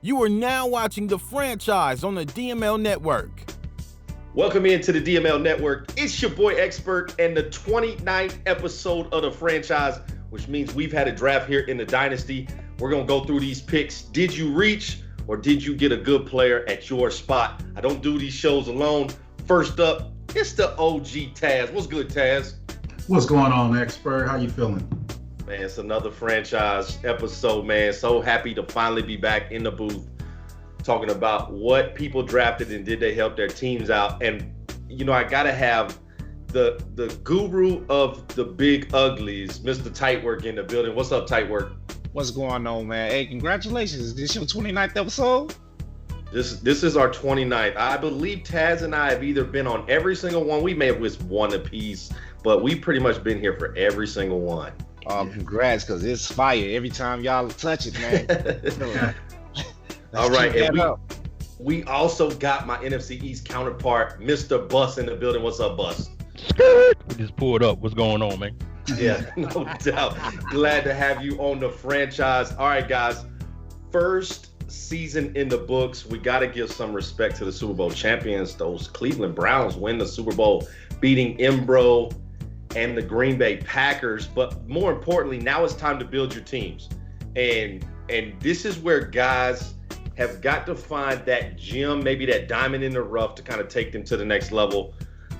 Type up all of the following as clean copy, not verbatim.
You are now watching The Franchise on the DML Network. Welcome into the DML Network. It's your boy Expert and the 29th episode of The Franchise, which means we've had a draft here in the Dynasty. We're going to go through these picks. Did you reach or did you get a good player at your spot? I don't do these shows alone. First up, it's the OG Taz. What's good, Taz? What's going on, Expert? How you feeling? Man, it's another Franchise episode, man. So happy to finally be back in the booth talking about what people drafted and did they help their teams out. And, you know, I got to have the guru of the big uglies, Mr. Tightwork, in the building. What's up, Tightwork? What's going on, man? Hey, congratulations. Is this your 29th episode? This is our 29th. I believe Taz and I have either been on every single one. We may have missed one apiece, but we've pretty much been here for every single one. Congrats, because it's fire every time y'all touch it, man. All right, and we also got my NFC East counterpart, Mr. Bus, in the building. What's up, Bus? We just pulled up. What's going on, man? Yeah, no doubt. Glad to have you on the Franchise. All right, guys. First season in the books. We got to give some respect to the Super Bowl champions. Those Cleveland Browns win the Super Bowl, beating Embro and the Green Bay Packers. But more importantly, now it's time to build your teams. And this is where guys have got to find that gem, maybe that diamond in the rough, to kind of take them to the next level,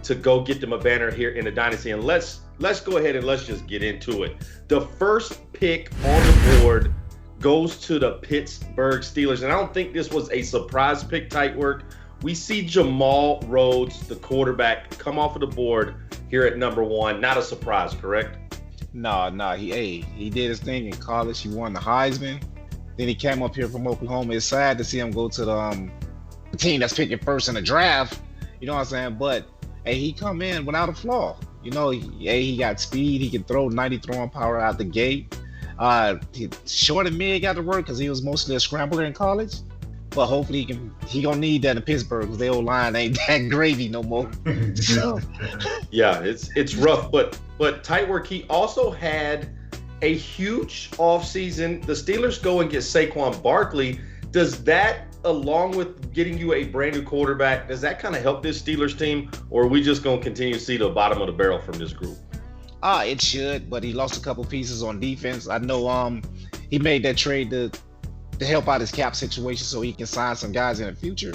to go get them a banner here in the Dynasty. And let's go ahead and let's just get into it. The first pick on the board goes to the Pittsburgh Steelers. And I don't think this was a surprise pick, Tightwork. We see Jamal Rhodes, the quarterback, come off of the board here at number 1. Not a surprise, correct? No, he did his thing in college. He won the Heisman. Then he came up here from Oklahoma. It's sad to see him go to the team that's picking first in the draft. You know what I'm saying? But hey, he come in without a flaw. You know, he got speed. He can throw 90 throwing power out the gate. Short and mid got to work because he was mostly a scrambler in college. But hopefully he gonna need that in Pittsburgh because their old line ain't that gravy no more. So. Yeah, it's rough. But Tightwork, he also had a huge offseason. The Steelers go and get Saquon Barkley. Does that, along with getting you a brand new quarterback, does that kind of help this Steelers team, or are we just going to continue to see the bottom of the barrel from this group? It should, but he lost a couple pieces on defense. I know he made that trade to help out his cap situation so he can sign some guys in the future.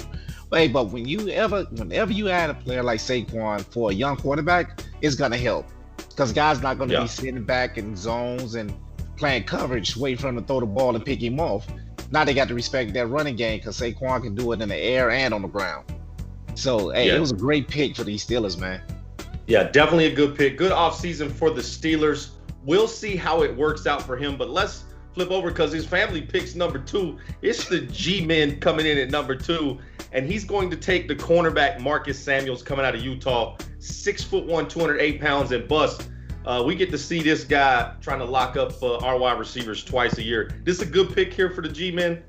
But whenever you add a player like Saquon for a young quarterback, it's going to help. Because guys not going to be sitting back in zones and playing coverage, waiting for him to throw the ball and pick him off. Now they got to respect that running game because Saquon can do it in the air and on the ground. So, It was a great pick for these Steelers, man. Yeah, definitely a good pick. Good offseason for the Steelers. We'll see how it works out for him, but let's flip over because his family picks number 2. It's the G-Men coming in at number 2, and he's going to take the cornerback Marcus Samuels coming out of Utah, 6'1", 208 pounds, and Bust. We get to see this guy trying to lock up our wide receivers twice a year. This is a good pick here for the G-Men.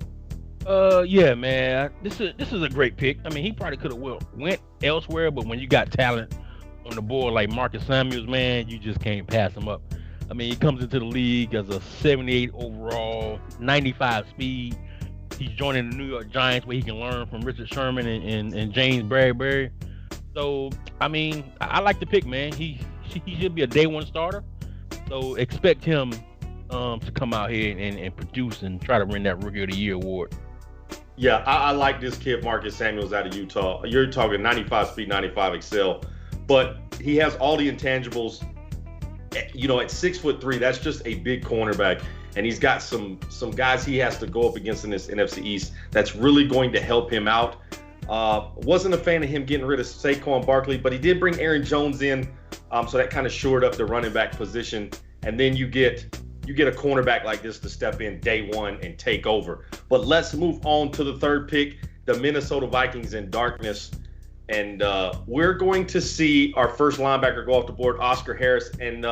Yeah, man. This is a great pick. I mean, he probably could have went elsewhere, but when you got talent on the board like Marcus Samuels, man, you just can't pass him up. I mean, he comes into the league as a 78 overall, 95 speed. He's joining the New York Giants where he can learn from Richard Sherman and James Bradbury. So, I mean, I like the pick, man. He should be a day one starter. So expect him to come out here and produce and try to win that Rookie of the Year award. Yeah, I like this kid, Marcus Samuels, out of Utah. You're talking 95 speed, 95 excel. But he has all the intangibles. You know, at 6'3", that's just a big cornerback. And he's got some guys he has to go up against in this NFC East that's really going to help him out. Wasn't a fan of him getting rid of Saquon Barkley, but he did bring Aaron Jones in, so that kind of shored up the running back position. And then you get a cornerback like this to step in day one and take over. But let's move on to the third pick, the Minnesota Vikings in darkness. And we're going to see our first linebacker go off the board, Oscar Harris. And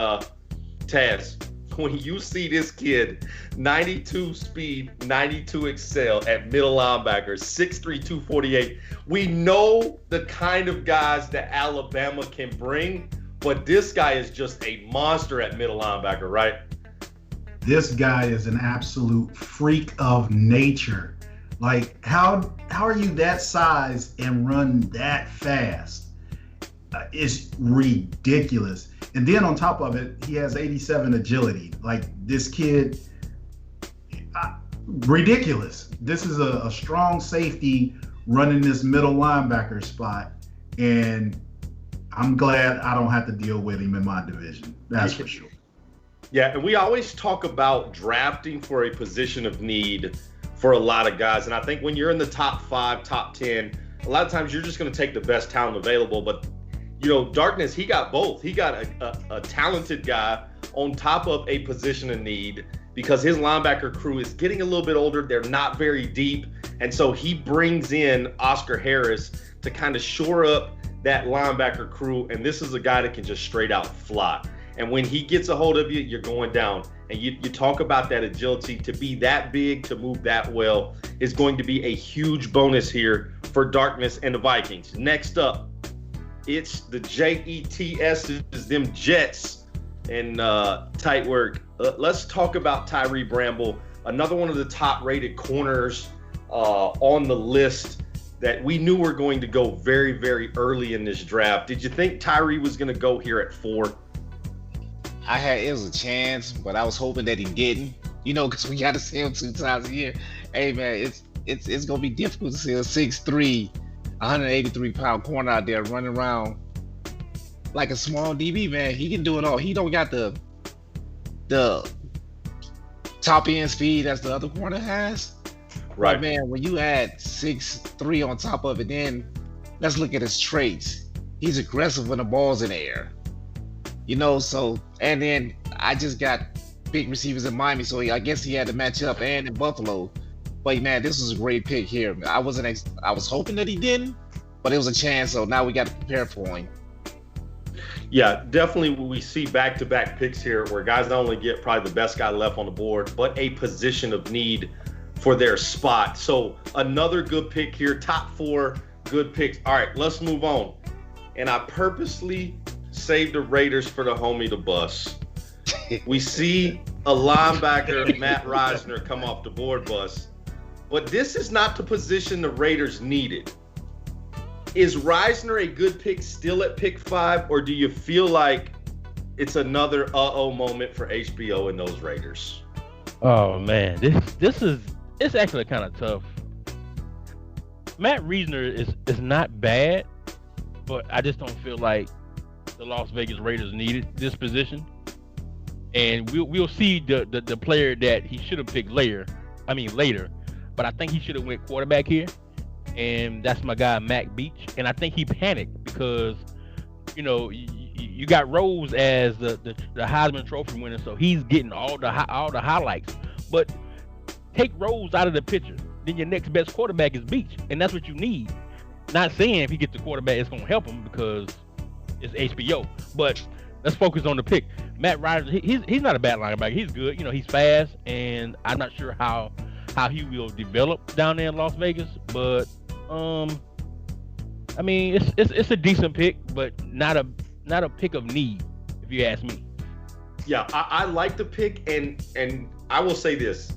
Taz, when you see this kid, 92 speed, 92 excel at middle linebacker, 6'3", 248, we know the kind of guys that Alabama can bring, but this guy is just a monster at middle linebacker, right? This guy is an absolute freak of nature. Like, how are you that size and run that fast? It's ridiculous. And then on top of it, he has 87 agility. Like, this kid, ridiculous. This is a strong safety running this middle linebacker spot, and I'm glad I don't have to deal with him in my division. That's for sure. Yeah, and we always talk about drafting for a position of need for a lot of guys. And I think when you're in the top 5, top 10, a lot of times you're just going to take the best talent available. But, you know, Darkness, he got both. He got a talented guy on top of a position of need because his linebacker crew is getting a little bit older. They're not very deep. And so he brings in Oscar Harris to kind of shore up that linebacker crew. And this is a guy that can just straight out fly. And when he gets a hold of you, you're going down. And you talk about that agility. To be that big, to move that well, is going to be a huge bonus here for Darkness and the Vikings. Next up, it's the JETS, them Jets, and tight work. Let's talk about Tyree Bramble, another one of the top-rated corners on the list that we knew were going to go very, very early in this draft. Did you think Tyree was going to go here at 4? It was a chance, but I was hoping that he didn't. You know, because we got to see him 2 times a year. Hey man, it's gonna be difficult to see a 6'3", 183-pound corner out there running around like a small DB. Man, he can do it all. He don't got the top end speed as the other corner has. Right. But man, when you add 6'3" on top of it, then let's look at his traits. He's aggressive when the ball's in the air. You know, so, and then I just got big receivers in Miami, so I guess he had to match up, and in Buffalo. But man, this was a great pick here. I was hoping that he didn't, but it was a chance, so now we got to prepare for him. Yeah, definitely we see back-to-back picks here where guys not only get probably the best guy left on the board, but a position of need for their spot. So another good pick here, top 4 good picks. All right, let's move on. And I purposely saved the Raiders for the homie to bus. We see a linebacker, Matt Reisner, come off the board bus. But this is not the position the Raiders needed. Is Reisner a good pick still at pick 5, or do you feel like it's another moment for HBO and those Raiders? Oh man, it's actually kind of tough. Matt Reisner is not bad, but I just don't feel like the Las Vegas Raiders needed this position. And we'll see the player that he should have picked later. But I think he should have went quarterback here. And that's my guy, Mac Beach. And I think he panicked because, you know, you got Rose as the Heisman Trophy winner, so he's getting all the highlights. But take Rose out of the picture, then your next best quarterback is Beach, and that's what you need. Not saying if he gets the quarterback, it's going to help him because it's HBO. But let's focus on the pick. Matt Reisner, he's not a bad linebacker. He's good. You know, he's fast, and I'm not sure how he will develop down there in Las Vegas. But I mean, it's a decent pick, but not a pick of need, if you ask me. Yeah, I like the pick, and I will say this: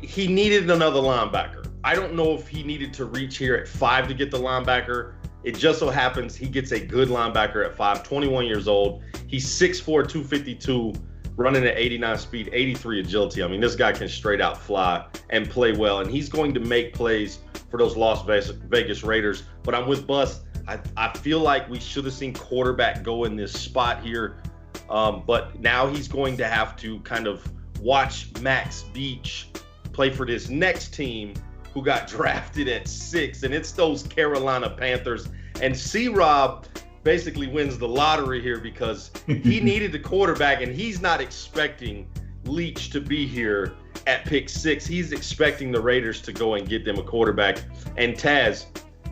he needed another linebacker. I don't know if he needed to reach here at 5 to get the linebacker. It just so happens he gets a good linebacker at 5, 21 years old. He's 6'4", 252, running at 89 speed, 83 agility. I mean, this guy can straight out fly and play well, and he's going to make plays for those Las Vegas Raiders. But I'm with Bus. I feel like we should have seen quarterback go in this spot here. But now he's going to have to kind of watch Max Beach play for this next team who got drafted at 6, and it's those Carolina Panthers. And C-Rob basically wins the lottery here because he needed the quarterback, and he's not expecting Leach to be here at pick 6. He's expecting the Raiders to go and get them a quarterback. And Taz,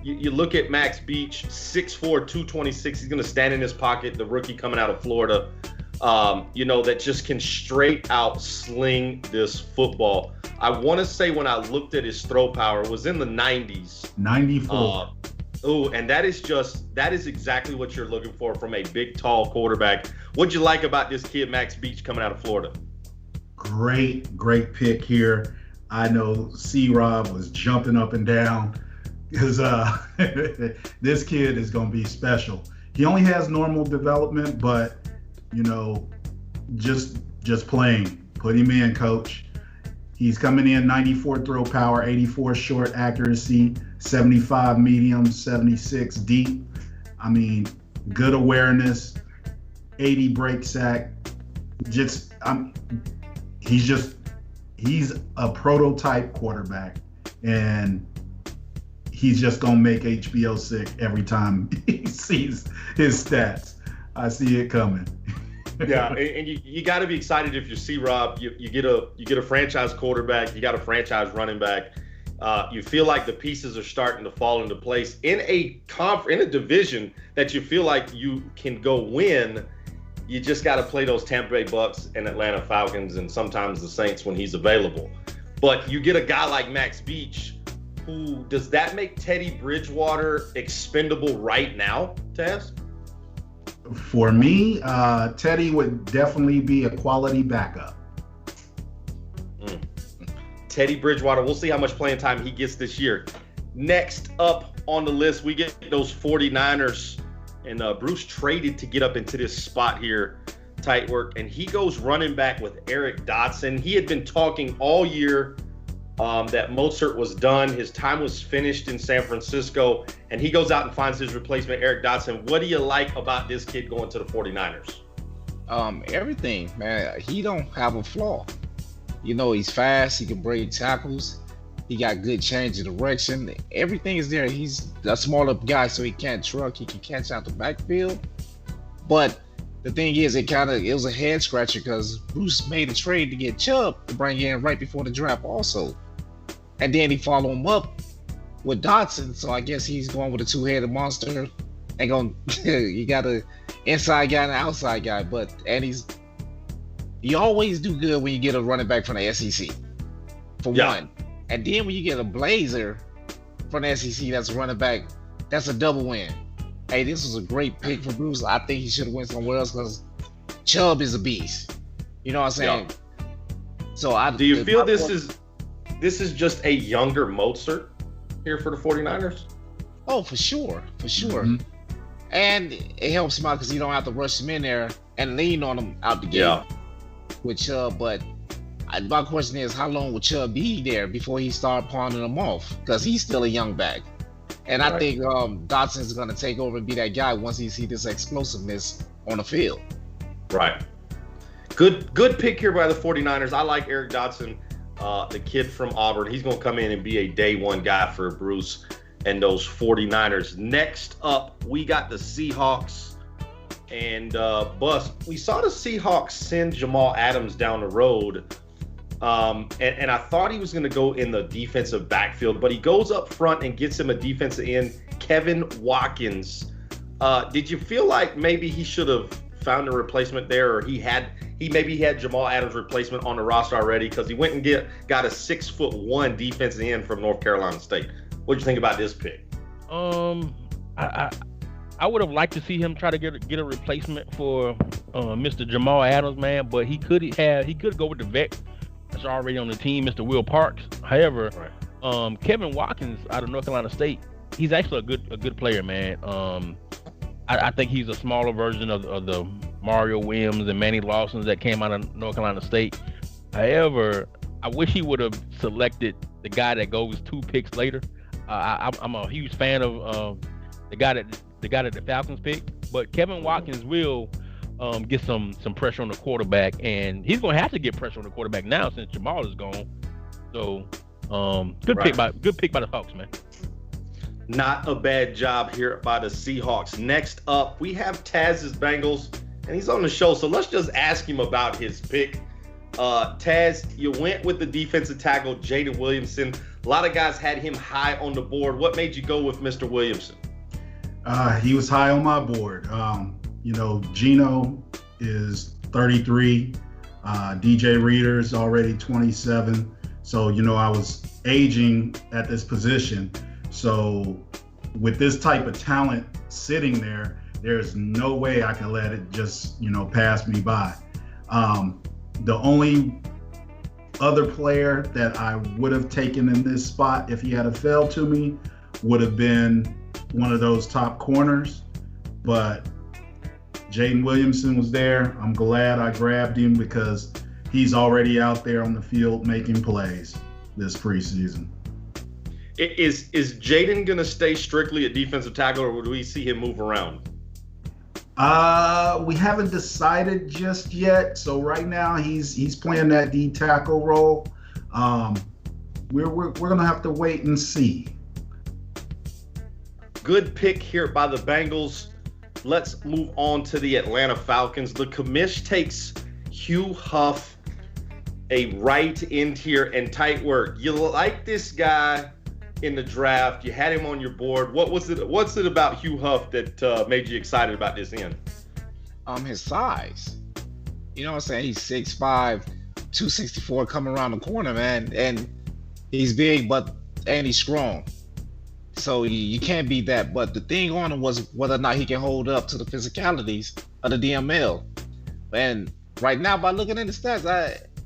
you look at Max Beach, 6'4", 226. He's going to stand in his pocket, the rookie coming out of Florida, that just can straight out sling this football. I want to say when I looked at his throw power, it was in the 90s. 94. And that is exactly what you're looking for from a big, tall quarterback. What'd you like about this kid, Max Beach, coming out of Florida? Great pick here. I know C-Rob was jumping up and down because this kid is going to be special. He only has normal development, but just playing. Put him in, coach. He's coming in 94 throw power, 84 short accuracy, 75 medium, 76 deep. I mean, good awareness, 80 break sack. He's a prototype quarterback, and he's just gonna make HBO sick every time he sees his stats. I see it coming. Yeah, and you got to be excited if you're C-Rob. You get a franchise quarterback, you got a franchise running back. You feel like the pieces are starting to fall into place in a division that you feel like you can go win. You just got to play those Tampa Bay Bucks and Atlanta Falcons, and sometimes the Saints when he's available. But you get a guy like Max Beach, who does that make Teddy Bridgewater expendable right now, Taz? For me, Teddy would definitely be a quality backup. Teddy Bridgewater, we'll see how much playing time he gets this year. Next up on the list, we get those 49ers. And Bruce traded to get up into this spot here, tight work. And he goes running back with Eric Dotson. He had been talking all year that Mostert was done. His time was finished in San Francisco. And he goes out and finds his replacement, Eric Dotson. What do you like about this kid going to the 49ers? Everything, man. He don't have a flaw. He's fast. He can break tackles. He got good change of direction. Everything is there. He's a smaller guy, so he can't truck. He can catch out the backfield. But the thing is, it was a head scratcher because Bruce made a trade to get Chubb to bring in right before the draft also. And then he followed him up with Dotson. So I guess he's going with a two-headed monster. You got an inside guy and an outside guy. You always do good when you get a running back from the SEC, for one. And then when you get a blazer from the SEC that's a running back, that's a double win. Hey, this was a great pick for Bruce. I think he should have went somewhere else because Chubb is a beast. You know what I'm saying? Yeah. So do you feel this is just a younger Mostert here for the 49ers? Oh, for sure. Mm-hmm. And it helps him out because you don't have to rush him in there and lean on him out the gate with Chubb. But my question is, how long will Chubb be there before he start pawning him off? Because he's still a young back. And I think Dotson's going to take over and be that guy once he sees this explosiveness on the field. Right. Good pick here by the 49ers. I like Eric Dotson, the kid from Auburn. He's going to come in and be a day one guy for Bruce and those 49ers. Next up, we got the Seahawks. And Bus, we saw the Seahawks send Jamal Adams down the road. And I thought he was going to go in the defensive backfield, but he goes up front and gets him a defensive end, Kevin Watkins. Did you feel like maybe he should have found a replacement there, or he had Jamal Adams' replacement on the roster already because he went and got a 6'1" defensive end from North Carolina State? What'd you think about this pick? I would have liked to see him try to get a replacement for Mr. Jamal Adams, man, but he could go with the vet that's already on the team, Mr. Will Parks. However, Kevin Watkins out of North Carolina State, he's actually a good player, man. I think he's a smaller version of the Mario Williams and Manny Lawsons that came out of North Carolina State. However, I wish he would have selected the guy that goes 2 picks later. I'm a huge fan of the guy that the Falcons picked, but Kevin Watkins will get some pressure on the quarterback, and he's going to have to get pressure on the quarterback now since Jamal is gone. So, good pick by the Hawks, man. Not a bad job here by the Seahawks. Next up, we have Taz's Bengals, and he's on the show, so let's just ask him about his pick. Taz, you went with the defensive tackle, Jaden Williamson. A lot of guys had him high on the board. What made you go with Mr. Williamson? He was high on my board. Geno is 33. DJ Reader's already 27. So, I was aging at this position. So with this type of talent sitting there, there's no way I can let it just, pass me by. The only other player that I would have taken in this spot if he had fell to me would have been one of those top corners, but Jaden Williamson was there. I'm glad I grabbed him because he's already out there on the field making plays this preseason. Is Jaden going to stay strictly at defensive tackle, or do we see him move around? We haven't decided just yet. So right now he's playing that D tackle role. We're gonna have to wait and see. Good pick here by the Bengals. Let's move on to the Atlanta Falcons. The commish takes Hugh Huff, a right end here, and tight work. You like this guy in the draft. You had him on your board. What's it about Hugh Huff that made you excited about this end? His size. You know what I'm saying? He's 6'5", 264 coming around the corner, man. And he's big, and he's strong. So you can't beat that. But the thing on him was whether or not he can hold up to the physicalities of the DML. And right now, by looking at the stats,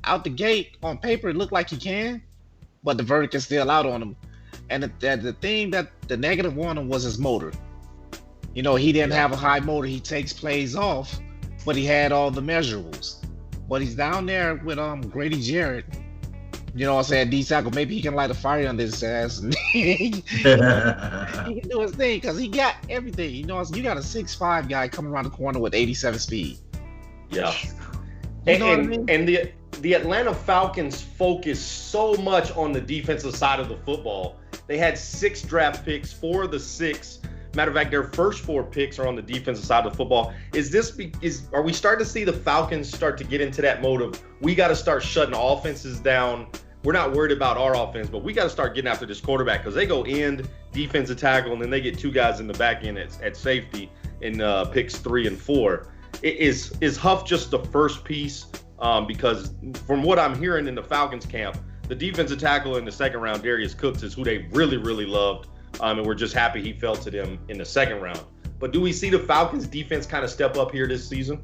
out the gate on paper, it looked like he can, but the verdict is still out on him. And the thing that the negative on him was his motor. You know, he didn't have a high motor. He takes plays off, but he had all the measurables. But he's down there with Grady Jarrett. You know what I'm saying? D tackle. Maybe he can light a fire under his ass. He can do his thing because he got everything. You know, you got a 6'5" guy coming around the corner with 87 speed. Yeah. You know what I mean? And the Atlanta Falcons focus so much on the defensive side of the football. They had 6 draft picks, 4 of the 6. Matter of fact, their first 4 picks are on the defensive side of the football. Are we starting to see the Falcons start to get into that mode of we got to start shutting offenses down? We're not worried about our offense, but we got to start getting after this quarterback because they go end, defensive tackle, and then they get 2 guys in the back end at safety in picks 3 and 4. Is Huff just the first piece? Because from what I'm hearing in the Falcons camp, the defensive tackle in the second round, Darius Cooks, is who they really, really loved. And we're just happy he fell to them in the second round. But do we see the Falcons defense kind of step up here this season?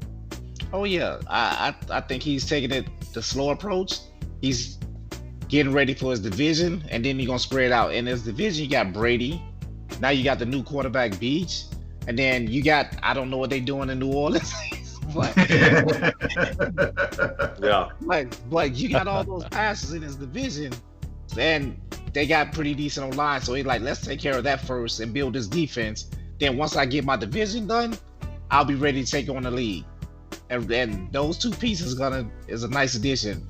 Oh, yeah. I think he's taking the slow approach. He's getting ready for his division, and then he's going to spread out. In his division, you got Brady. Now you got the new quarterback, Beach. And then you got, I don't know what they're doing in New Orleans. Yeah. Like you got all those passes in his division, and they got pretty decent online. So he's like, let's take care of that first and build this defense. Then once I get my division done, I'll be ready to take on the league. And those 2 pieces is a nice addition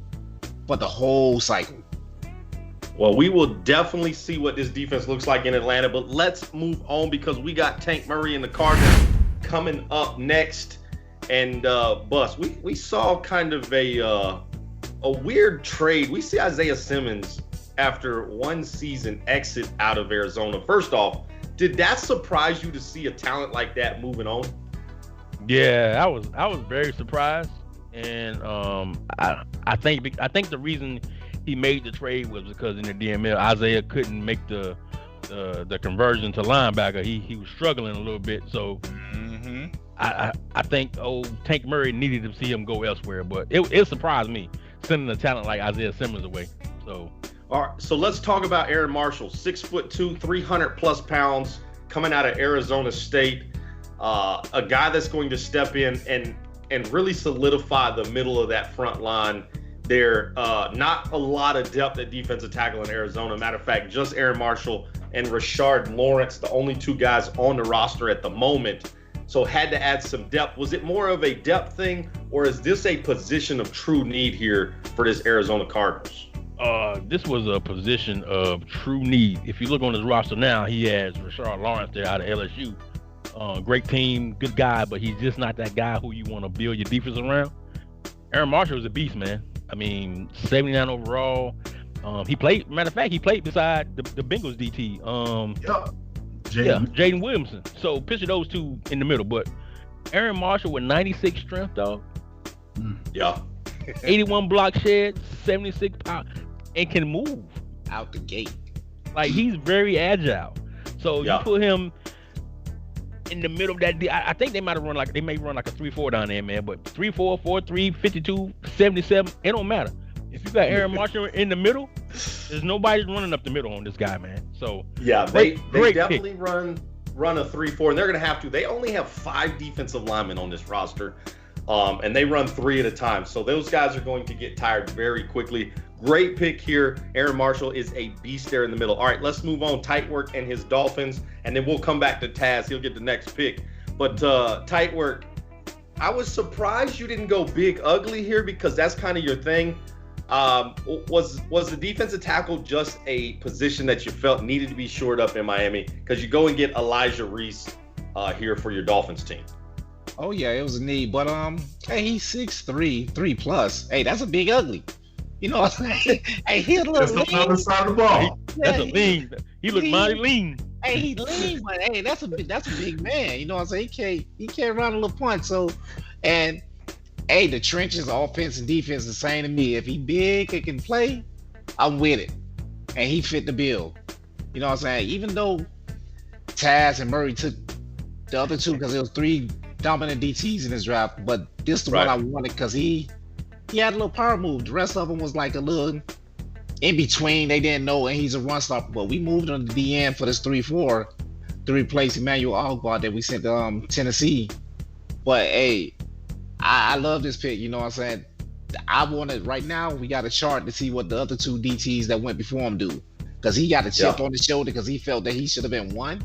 for the whole cycle. Well, we will definitely see what this defense looks like in Atlanta, but let's move on because we got Tank Murray and the Cardinals coming up next. And Bus, we saw kind of a weird trade. We see Isaiah Simmons after 1 season exit out of Arizona. First off, did that surprise you to see a talent like that moving on? Yeah, I was very surprised, and I think the reason he made the trade was because in the DML Isaiah couldn't make the conversion to linebacker. He was struggling a little bit, so. I think Tank Murray needed to see him go elsewhere, but it surprised me sending a talent like Isaiah Simmons away. So, all right, so let's talk about Aaron Marshall, 6'2", 300+ pounds, coming out of Arizona State, a guy that's going to step in and really solidify the middle of that front line. There, not a lot of depth at defensive tackle in Arizona. Matter of fact, just Aaron Marshall and Rashard Lawrence, the only 2 guys on the roster at the moment. So had to add some depth. Was it more of a depth thing, or is this a position of true need here for this Arizona Cardinals? This was a position of true need. If you look on his roster now, he has Rashard Lawrence there out of LSU. Great team, good guy, but he's just not that guy who you want to build your defense around. Aaron Marshall is a beast, man. I mean, 79 overall. He played beside the Bengals DT. Jaden Williamson. So picture those 2 in the middle. But Aaron Marshall with 96 strength, dog. Yeah. 81 block shed, 76 pounds, and can move out the gate. Like, he's very agile. So you put him in the middle of that. I think they may run like a 3-4 down there, man. But 3-4, 4-3, 52, 77, it don't matter. If you got Aaron Marshall in the middle, there's nobody running up the middle on this guy, man. So yeah, they great definitely pick. run a 3-4, and they're going to have to. They only have 5 defensive linemen on this roster, and they run 3 at a time. So those guys are going to get tired very quickly. Great pick here. Aaron Marshall is a beast there in the middle. All right, let's move on. Tight Work and his Dolphins, and then we'll come back to Taz. He'll get the next pick. But Tight Work, I was surprised you didn't go big ugly here because that's kind of your thing. Was the defensive tackle just a position that you felt needed to be shored up in Miami? Because you go and get Elijah Reese here for your Dolphins team. Oh yeah, it was a need, but hey, he's 6'3", 3+. Hey, that's a big ugly. You know what I'm saying? Hey, he a little That's on the other side of the ball. That's a lean. He looked mighty lean. Hey, he lean, but hey, that's a big man. You know what I'm saying? He can't run a little punch. So, and hey, the trenches, offense and defense, the same to me. If he big and can play, I'm with it. And he fit the bill. You know what I'm saying? Even though Taz and Murray took the other two because there was 3 dominant DTs in his draft, but this is the one I wanted because he had a little power move. The rest of them was like a little in between. They didn't know, and he's a run stopper. But we moved on to the DN for this 3-4 to replace Emmanuel Ogbah that we sent to Tennessee. But hey, I love this pick. You know what I'm saying? I wanted right now. We got a chart to see what the other 2 DTs that went before him do, because he got a chip on the shoulder because he felt that he should have been 1.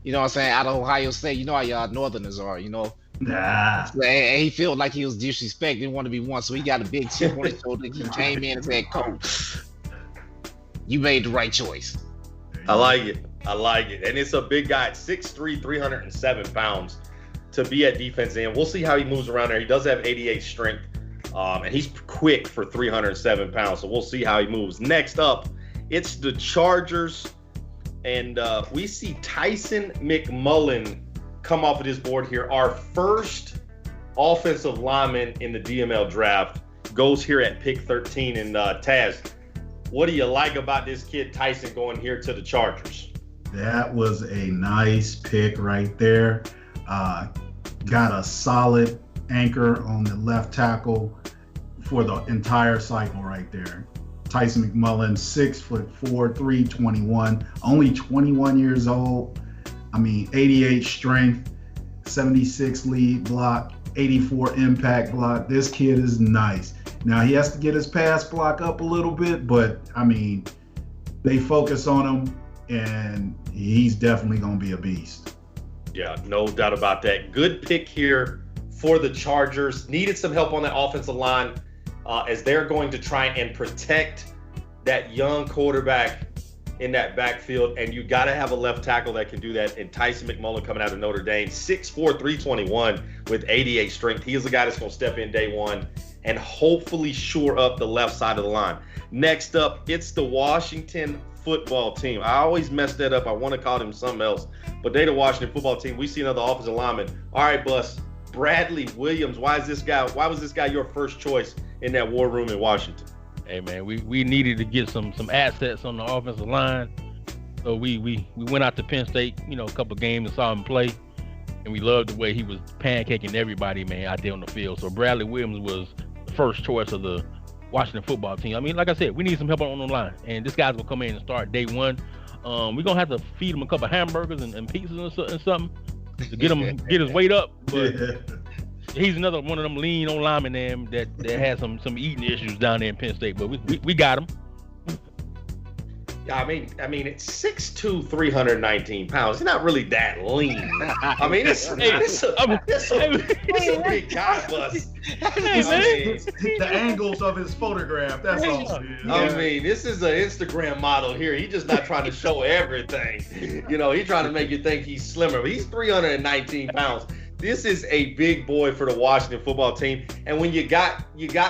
You know what I'm saying? Out of Ohio State, you know how y'all Northerners are. You know. Nah. And he felt like he was disrespected, didn't want to be 1, so he got a big chip on his shoulder. He came in and said, "Coach, you made the right choice." I like it. And it's a big guy at 6'3", 307 pounds to be at defense end. We'll see how he moves around there. He does have 88 strength, and he's quick for 307 pounds, so we'll see how he moves. Next up, it's the Chargers, and we see Tyson McMullen come off of this board here. Our first offensive lineman in the DML draft goes here at pick 13. And Taz, what do you like about this kid Tyson going here to the Chargers? That was a nice pick right there. Got a solid anchor on the left tackle for the entire cycle right there. Tyson McMullen, 6'4", 321, only 21 years old. 88 strength, 76 lead block, 84 impact block. This kid is nice. Now he has to get his pass block up a little bit, but they focus on him, and he's definitely going to be a beast. Yeah, no doubt about that. Good pick here for the Chargers. Needed some help on that offensive line as they're going to try and protect that young quarterback in that backfield, and you got to have a left tackle that can do that. And Tyson McMullen coming out of Notre Dame, 6'4", 321 with 88 strength. He is the guy that's going to step in day one and hopefully shore up the left side of the line. Next up, it's the Washington football team. I always mess that up. I want to call them something else, but they the Washington football team. We see another offensive lineman. All right, Bus, Bradley Williams. Why was this guy your first choice in that war room in Washington? Hey man, we needed to get some assets on the offensive line, so we went out to Penn State, a couple of games and saw him play, and we loved the way he was pancaking everybody, man, out there on the field. So Bradley Williams was the first choice of the Washington football team. Like I said, we need some help on the line, and this guy's gonna come in and start day one. We're gonna have to feed him a couple of hamburgers and pizzas and something to get his weight up, but. He's another one of them lean on linemen that has some eating issues down there in Penn State, but we got him. Yeah, it's 6'2", 319 pounds. He's not really that lean. It's a big guy, Bus. The angles of his photograph, that's all it is. This is an Instagram model here. He's just not trying to show everything. He's trying to make you think he's slimmer, but he's 319 pounds. This is a big boy for the Washington football team. And when you got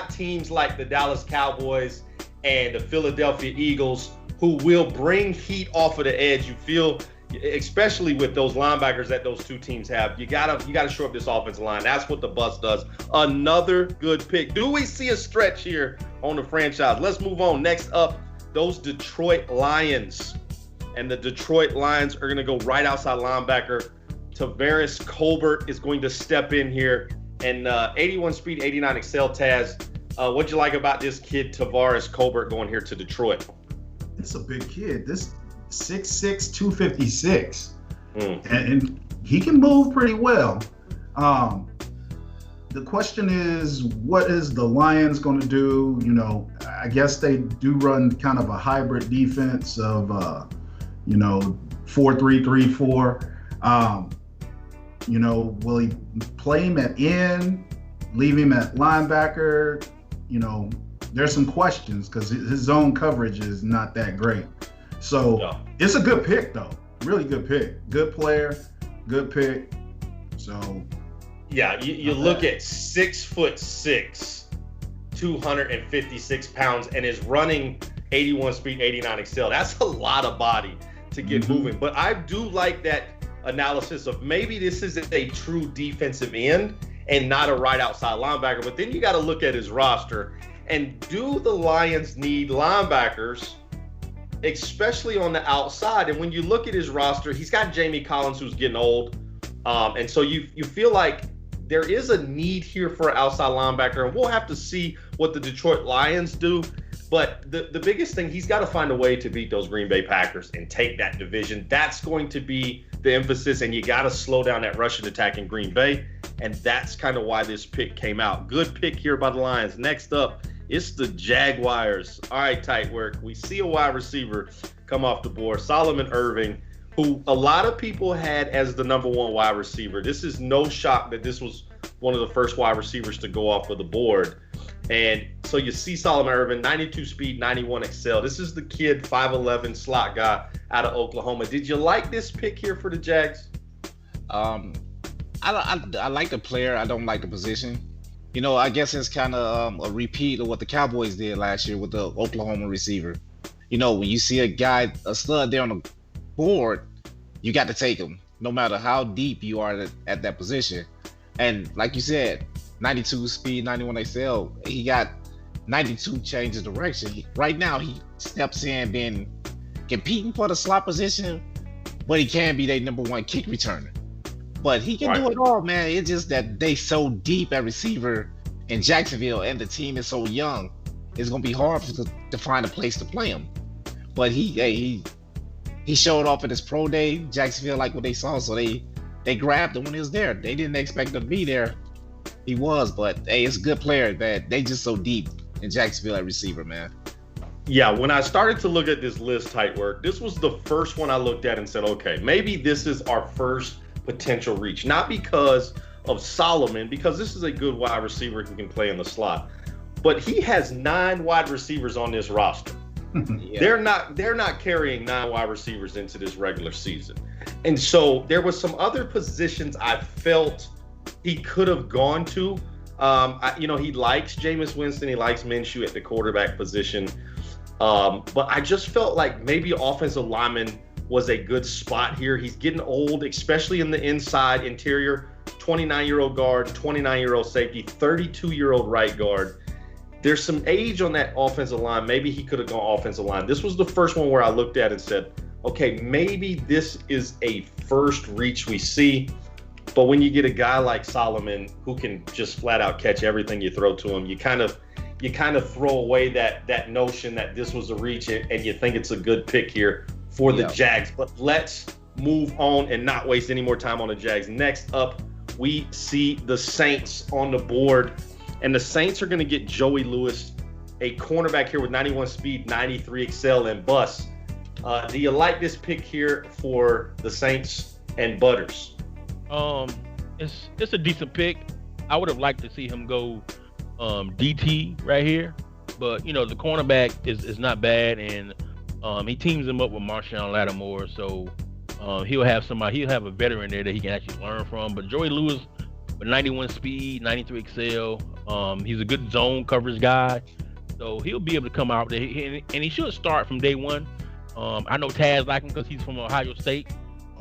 teams like the Dallas Cowboys and the Philadelphia Eagles who will bring heat off of the edge, you feel, especially with those linebackers that those two teams have, you gotta shore up this offensive line. That's what the Bus does. Another good pick. Do we see a stretch here on the franchise? Let's move on. Next up, those Detroit Lions. And the Detroit Lions are gonna go right outside linebacker. Tavares Colbert is going to step in here, and 81 speed, 89 excel. Taz, What'd you like about this kid Tavares Colbert going here to Detroit? It's a big kid. This 6'6", 256. And he can move pretty well. The question is, what is the Lions going to do? You know, I guess they do run kind of a hybrid defense of, 4-3-3-4. Will he play him at end, leave him at linebacker? There's some questions because his zone coverage is not that great. So It's a good pick, though. Really good pick. Good player, good pick. So. Yeah, you look at 6'6", 256 pounds, and is running 81 speed, 89 excel. That's a lot of body to get moving. But I do like that analysis of maybe this isn't a true defensive end and not a right outside linebacker. But then you got to look at his roster, and do the Lions need linebackers, especially on the outside? And when you look at his roster, he's got Jamie Collins, who's getting old. And so you feel like there is a need here for an outside linebacker, and we'll have to see what the Detroit Lions do. But the biggest thing, he's got to find a way to beat those Green Bay Packers and take that division. That's going to be the emphasis, and you got to slow down that rushing attack in Green Bay, and that's kind of why this pick came out. Good pick here by the Lions. Next up, it's the Jaguars. All right, tight work. We see a wide receiver come off the board, Solomon Irving, who a lot of people had as the number one wide receiver. This is no shock that this was one of the first wide receivers to go off of the board. And so you see Solomon Irving, 92 speed, 91 excel. This is the kid, 5'11", slot guy out of Oklahoma. Did you like this pick here for the Jags? I like the player. I don't like the position. I guess it's kind of a repeat of what the Cowboys did last year with the Oklahoma receiver. When you see a stud there on the board, you got to take him, no matter how deep you are at that position. And like you said, 92 speed, 91 XL, he got 92 change of direction. Right now, he steps in being competing for the slot position, but he can be their number one kick returner. But he can do it all, man. It's just that they so deep at receiver in Jacksonville, and the team is so young. It's gonna be hard to find a place to play him. But he showed off at his pro day. Jacksonville liked what they saw, so they grabbed him when he was there. They didn't expect him to be there. He was, but hey, it's a good player that they just so deep in Jacksonville at receiver, man. Yeah, when I started to look at this list, tight work, this was the first one I looked at and said, okay, maybe this is our first potential reach. Not because of Solomon, because this is a good wide receiver who can play in the slot, but he has 9 wide receivers on this roster. Yeah. They're not carrying 9 wide receivers into this regular season. And so there was some other positions I felt he could have gone to. He likes Jameis Winston. He likes Minshew at the quarterback position. But I just felt like maybe offensive lineman was a good spot here. He's getting old, especially in the inside interior. 29-year-old guard, 29-year-old safety, 32-year-old right guard. There's some age on that offensive line. Maybe he could have gone offensive line. This was the first one where I looked at and said, okay, maybe this is a first reach we see. But when you get a guy like Solomon who can just flat out catch everything you throw to him, you kind of throw away that notion that this was a reach, and you think it's a good pick here for the Jags. But let's move on and not waste any more time on the Jags. Next up, we see the Saints on the board. And the Saints are going to get Joey Lewis, a cornerback here with 91 speed, 93 excel, and bust. Do you like this pick here for the Saints and Butters? It's a decent pick. I would have liked to see him go DT right here, but the cornerback is not bad, and he teams him up with Marshawn Lattimore, so he'll have a veteran there that he can actually learn from. But Joey Lewis with 91 speed, 93 excel, he's a good zone coverage guy, so he'll be able to come out there, and he should start from day one. I know Taz like him because he's from Ohio State.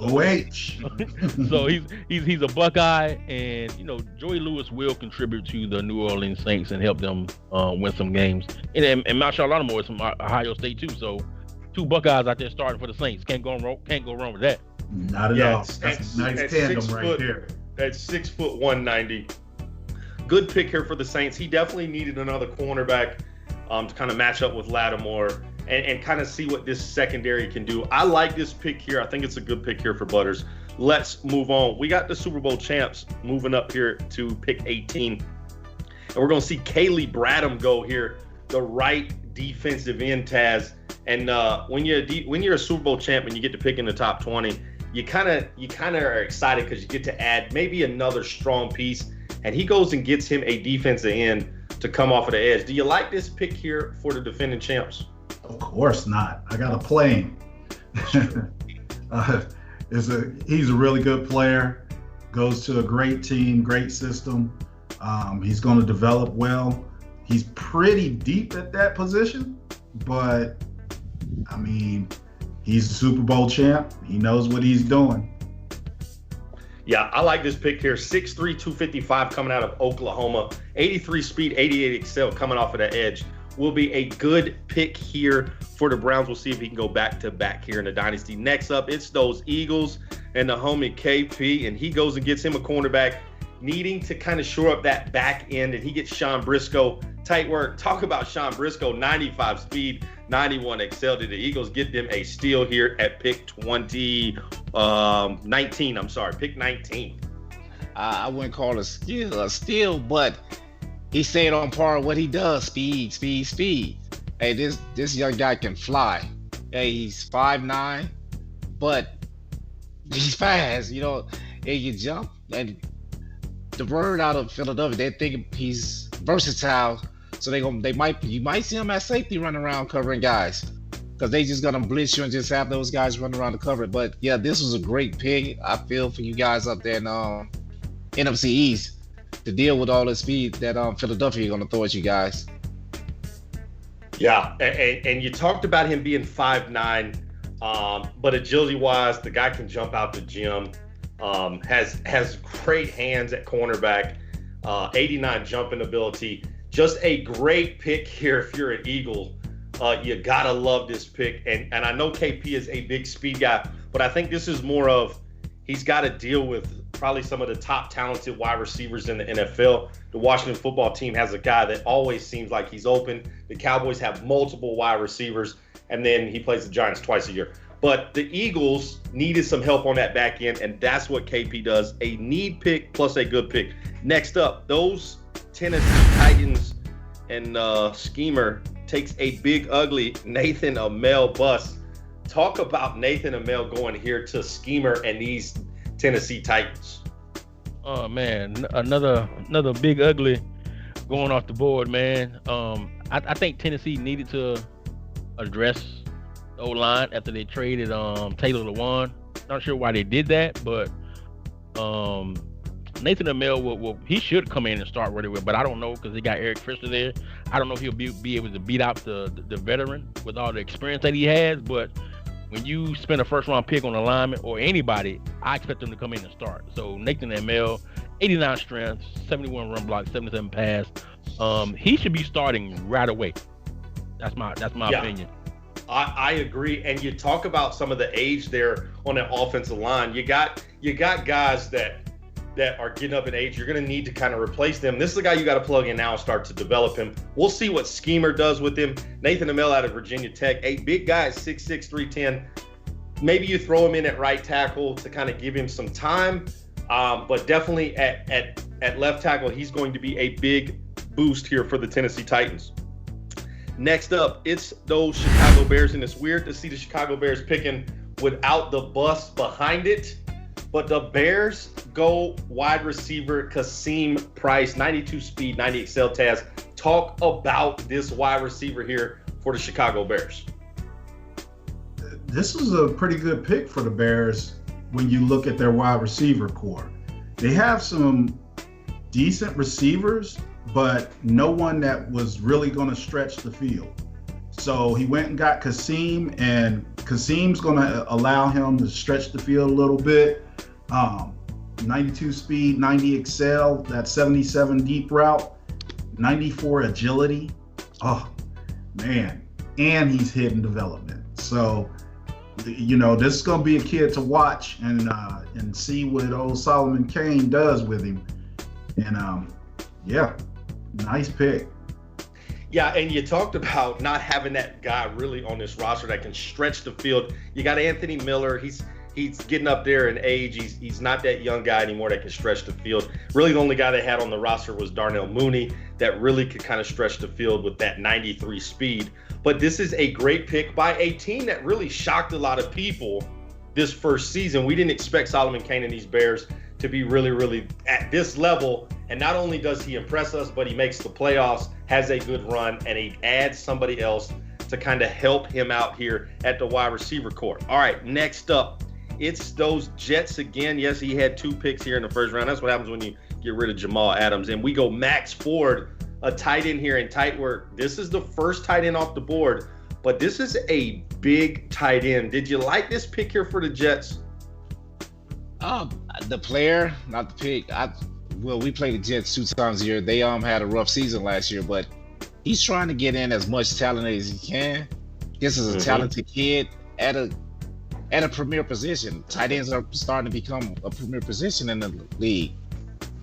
OH. So he's a Buckeye, and Joey Lewis will contribute to the New Orleans Saints and help them win some games. And Marshawn Lattimore is from Ohio State too, so 2 Buckeyes out there starting for the Saints. Can't go wrong with that. Not at all. That's a nice tandem right there. At 6'1", 190. good pick here for the Saints. He definitely needed another cornerback to kind of match up with Lattimore and kind of see what this secondary can do. I like this pick here. I think it's a good pick here for Butters. Let's move on. We got the Super Bowl champs moving up here to pick 18. And we're going to see Kaylee Bradham go here, the right defensive end, Taz. And when you're a Super Bowl champ and you get to pick in the top 20, you kind of are excited because you get to add maybe another strong piece. And he goes and gets him a defensive end to come off of the edge. Do you like this pick here for the defending champs? Of course not. I got to play him. He's a really good player. Goes to a great team, great system. He's going to develop well. He's pretty deep at that position, but I mean, he's the Super Bowl champ. He knows what he's doing. Yeah, I like this pick here. 6'3", 255 coming out of Oklahoma. 83 speed, 88 excel coming off of the edge. Will be a good pick here for the Browns. We'll see if he can go back-to-back here in the Dynasty. Next up, it's those Eagles and the homie KP, and he goes and gets him a cornerback, needing to kind of shore up that back end, and he gets Sean Briscoe. Tight work. Talk about Sean Briscoe, 95 speed, 91 excel. Did the Eagles get them a steal here at pick 19? Pick 19. I wouldn't call it a steal, but he stayed on par with what he does. Speed. Hey, this young guy can fly. Hey, he's 5'9", but he's fast. You know, hey, you jump. And the word out of Philadelphia, they think he's versatile. So you might see him at safety running around covering guys, because they just gonna blitz you and just have those guys run around to cover it. But yeah, this was a great pick. I feel for you guys up there in NFC East to deal with all the speed that Philadelphia is gonna throw at you guys. Yeah, and you talked about him being 5'9", but agility-wise, the guy can jump out the gym. Has great hands at cornerback. 89 jumping ability. Just a great pick here if you're an Eagle. You gotta love this pick. And I know KP is a big speed guy, but I think this is more of he's got to deal with probably some of the top talented wide receivers in the NFL. The Washington football team has a guy that always seems like he's open. The Cowboys have multiple wide receivers, and then he plays the Giants twice a year. But the Eagles needed some help on that back end, and that's what KP does. A need pick plus a good pick. Next up, those Tennessee Titans and Schemer takes a big, ugly Nathan Amell bus. Talk about Nathan Amell going here to Schemer and these Tennessee Titans. Oh, man, another big, ugly going off the board, man. I think Tennessee needed to address the O-line after they traded Taylor Lewan. Not sure why they did that, but Nathan Amell he should come in and start right away, but I don't know because they got Eric Fisher there. I don't know if he'll be able to beat out the veteran with all the experience that he has. But when you spend a first-round pick on a lineman or anybody, I expect them to come in and start. So Nathan Amell, 89 strength, 71 run block, 77 pass. He should be starting right away. That's my opinion. I agree. And you talk about some of the age there on that offensive line. You got guys that are getting up in age. You're going to need to kind of replace them. This is the guy you got to plug in now and start to develop him. We'll see what Schemer does with him. Nathan Amell out of Virginia Tech, a big guy at 6'6", 310. Maybe you throw him in at right tackle to kind of give him some time. But definitely at left tackle, he's going to be a big boost here for the Tennessee Titans. Next up, it's those Chicago Bears, and it's weird to see the Chicago Bears picking without the bus behind it. But the Bears go wide receiver Kasim Price, 92 speed, 90 excel. Taz, talk about this wide receiver here for the Chicago Bears. This is a pretty good pick for the Bears when you look at their wide receiver core. They have some decent receivers, but no one that was really going to stretch the field. So he went and got Kasim, and Kasim's going to allow him to stretch the field a little bit. 92 speed, 90 excel, that 77 deep route, 94 agility. Oh, man. And he's hidden development. So, you know, this is going to be a kid to watch and see what old Solomon Kane does with him. And Yeah, nice pick. Yeah, and you talked about not having that guy really on this roster that can stretch the field. You got Anthony Miller. He's getting up there in age. He's not that young guy anymore that can stretch the field. Really, the only guy they had on the roster was Darnell Mooney that really could kind of stretch the field with that 93 speed. But this is a great pick by a team that really shocked a lot of people this first season. We didn't expect Solomon Kane and these Bears to be really, really at this level. And not only does he impress us, but he makes the playoffs, has a good run, and he adds somebody else to kind of help him out here at the wide receiver court. All right, next up, it's those Jets again. Yes, he had 2 picks here in the first round. That's what happens when you get rid of Jamal Adams. And we go Max Ford, a tight end here in tight work. This is the first tight end off the board, but this is a big tight end. Did you like this pick here for the Jets? The player, not the pick. We played the Jets 2 times a year. They had a rough season last year, but he's trying to get in as much talent as he can. This is a talented kid at a premier position. Tight ends are starting to become a premier position in the league.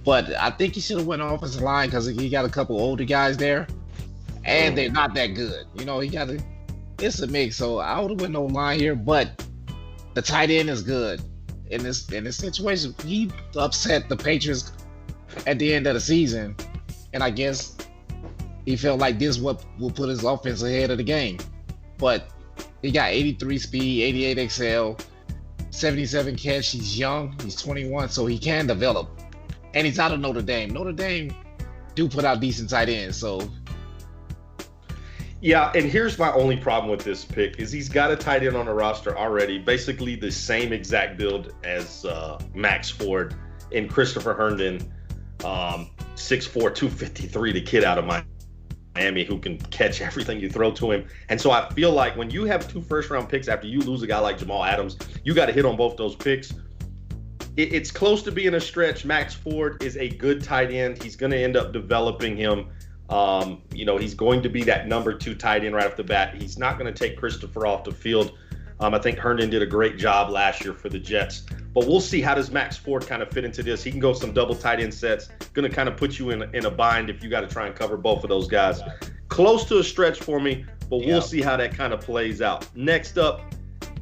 But I think he should have went offensive line because he got a couple older guys there, and they're not that good. It's a mix. So I would have went no line here, but the tight end is good. In this situation, he upset the Patriots at the end of the season, and I guess he felt like this what will put his offense ahead of the game. But he got 83 speed, 88 XL, 77 catch. He's young, he's 21, so he can develop. And he's out of Notre Dame. Notre Dame do put out decent tight ends, so. Yeah, and here's my only problem with this pick is he's got a tight end on the roster already, basically the same exact build as Max Ford and Christopher Herndon, 6'4", 253, the kid out of Miami who can catch everything you throw to him. And so I feel like when you have 2 first-round picks after you lose a guy like Jamal Adams, you got to hit on both those picks. It's close to being a stretch. Max Ford is a good tight end. He's going to end up developing him. He's going to be that number 2 tight end right off the bat. He's not going to take Christopher off the field. I think Herndon did a great job last year for the Jets. But we'll see how does Max Ford kind of fit into this. He can go some double tight end sets. Going to kind of put you in a bind if you got to try and cover both of those guys. Close to a stretch for me, but we'll see how that kind of plays out. Next up,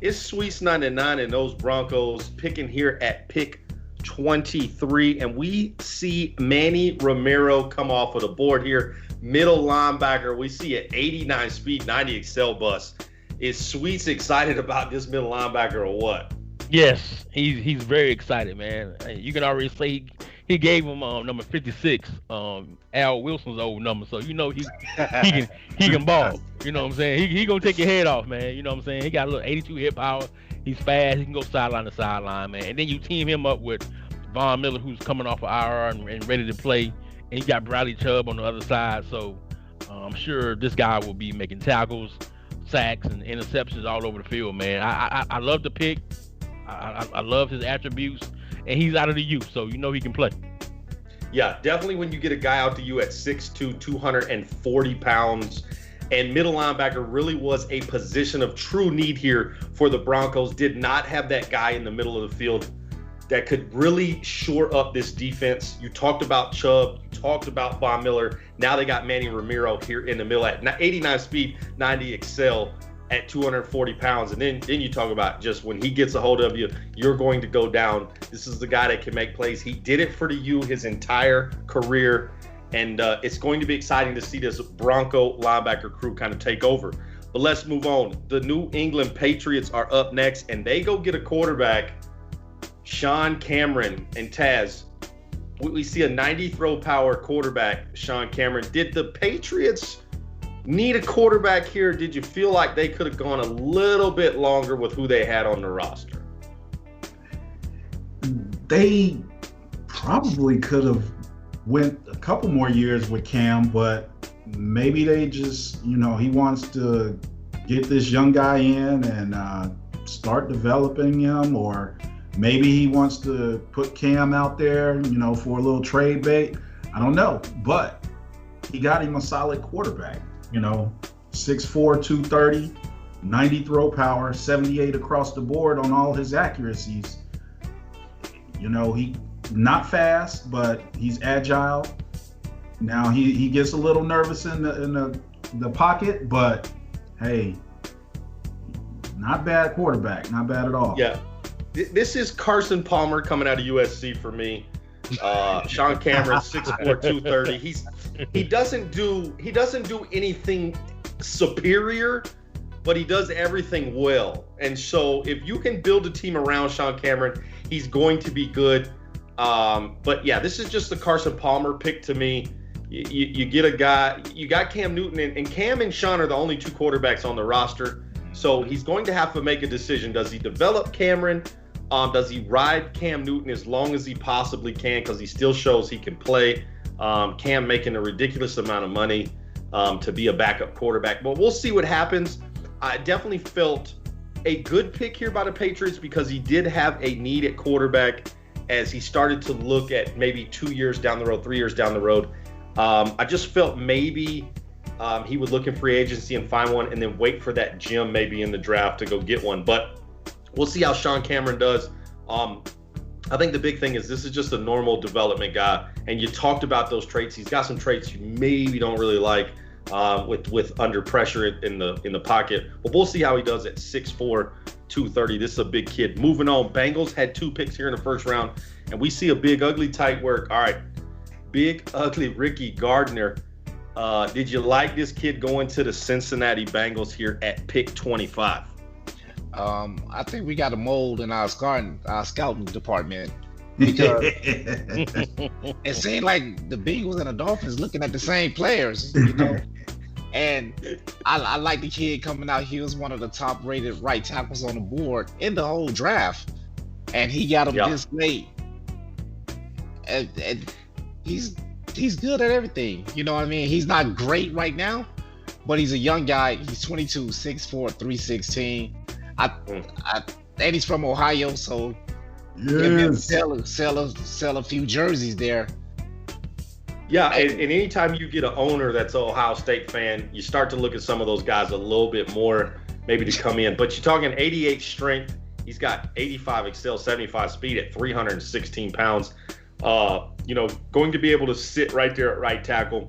it's Sweets 99 and those Broncos picking here at pick 23, and we see Manny Romero come off of the board here. Middle linebacker. We see an 89 speed, 90 XL bus. Is Sweets excited about this middle linebacker or what? Yes, he's very excited, man. You can already say he gave him number 56, Al Wilson's old number, so he can ball. You know what I'm saying? He gonna take your head off, man. You know what I'm saying? He got a little 82 hit power. He's fast. He can go sideline to sideline, man. And then you team him up with Von Miller, who's coming off of IR and ready to play. And you got Bradley Chubb on the other side. So I'm sure this guy will be making tackles, sacks, and interceptions all over the field, man. I love the pick. I love his attributes. And he's out of the U, so he can play. Yeah, definitely when you get a guy out to you at 6'2", 240 pounds, and middle linebacker really was a position of true need here for the Broncos. Did not have that guy in the middle of the field that could really shore up this defense. You talked about Chubb, you talked about Von Miller. Now they got Manny Romero here in the middle at 89 speed, 90 XL at 240 pounds. And then you talk about just when he gets a hold of you, you're going to go down. This is the guy that can make plays. He did it for the U his entire career. And it's going to be exciting to see this Bronco linebacker crew kind of take over. But let's move on. The New England Patriots are up next, and they go get a quarterback, Sean Cameron. And Taz, we see a 90 throw power quarterback, Sean Cameron. Did the Patriots need a quarterback here? Did you feel like they could have gone a little bit longer with who they had on the roster? They probably could have went a couple more years with Cam, but maybe they just, he wants to get this young guy in and start developing him, or maybe he wants to put Cam out there, for a little trade bait. I don't know, but he got him a solid quarterback, 6'4", 230, 90 throw power, 78 across the board on all his accuracies. He not fast, but he's agile. Now he gets a little nervous in the pocket, but hey, not bad quarterback, not bad at all. Yeah, this is Carson Palmer coming out of USC for me. Sean Cameron, 6'4", 230. He doesn't do anything superior, but he does everything well. And so if you can build a team around Sean Cameron, he's going to be good. But yeah, this is just the Carson Palmer pick to me. You get a guy, you got Cam Newton, and Cam and Sean are the only two quarterbacks on the roster. So he's going to have to make a decision. Does he develop Cameron? Does he ride Cam Newton as long as he possibly can, because he still shows he can play? Cam making a ridiculous amount of money to be a backup quarterback. But we'll see what happens. I definitely felt a good pick here by the Patriots because he did have a need at quarterback as he started to look at maybe 2 years down the road, 3 years down the road. I just felt maybe he would look in free agency and find one and then wait for that gem maybe in the draft to go get one. But we'll see how Sean Cameron does. I think the big thing is this is just a normal development guy. And you talked about those traits. He's got some traits you maybe don't really like with under pressure in the pocket. But we'll see how he does at 6'4", 230. This is a big kid. Moving on, Bengals had 2 picks here in the first round. And we see a big, ugly tight work. All right, big, ugly Ricky Gardner. Did you like this kid going to the Cincinnati Bengals here at pick 25? I think we got a mold in our scouting department because it seemed like the Bengals and the Dolphins looking at the same players, you know. And I like the kid coming out. He was one of the top-rated right tackles on the board in the whole draft, and he got him this late. And he's good at everything. You know what I mean? He's not great right now, but he's a young guy. He's 22, 6'4", 316. And he's from Ohio, so yes. sell a few jerseys there. Yeah, and anytime you get an owner that's an Ohio State fan, you start to look at some of those guys a little bit more, maybe to come in. But you're talking 88 strength. He's got 85 excel, 75 speed at 316 pounds. Going to be able to sit right there at right tackle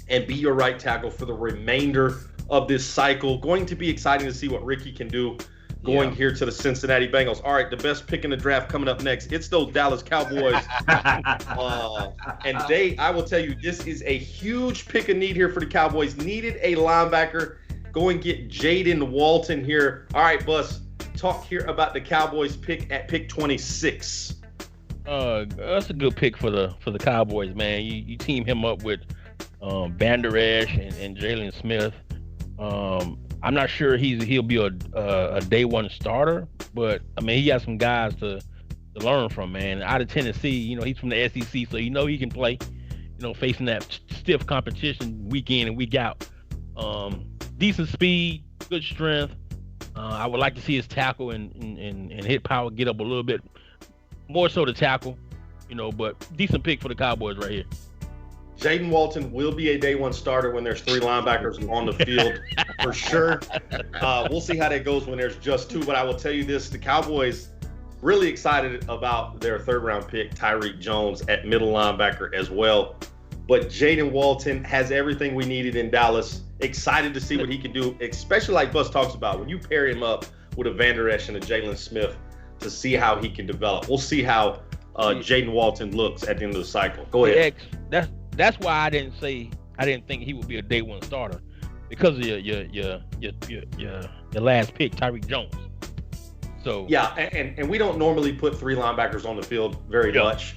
and be your right tackle for the remainder of this cycle. Going to be exciting to see what Ricky can do going here to the Cincinnati Bengals. All right, the best pick in the draft coming up next. It's those Dallas Cowboys. And I will tell you, this is a huge pick of need here for the Cowboys. Needed a linebacker. Go and get Jaden Walton here. All right, Bus, talk here about the Cowboys pick at pick 26. That's a good pick for the Cowboys, man. You team him up with Vander Esch and Jalen Smith. I'm not sure he'll be a day one starter, but I mean he got some guys to learn from, man. Out of Tennessee, he's from the SEC, so he can play. Facing that stiff competition week in and week out. Decent speed, good strength. I would like to see his tackle and hit power get up a little bit more so to tackle, but decent pick for the Cowboys right here. Jaden Walton will be a day one starter when there's 3 linebackers on the field for sure. We'll see how that goes when there's just 2, but I will tell you this, the Cowboys really excited about their 3rd round pick, Tyreek Jones at middle linebacker as well. But Jaden Walton has everything we needed in Dallas. Excited to see what he can do, especially like Bus talks about, when you pair him up with a Vander Esch and a Jalen Smith to see how he can develop. We'll see how Jaden Walton looks at the end of the cycle. Go ahead. That's why I didn't think he would be a day one starter, because of your last pick, Tyreek Jones. So yeah, and we don't normally put 3 linebackers on the field very much.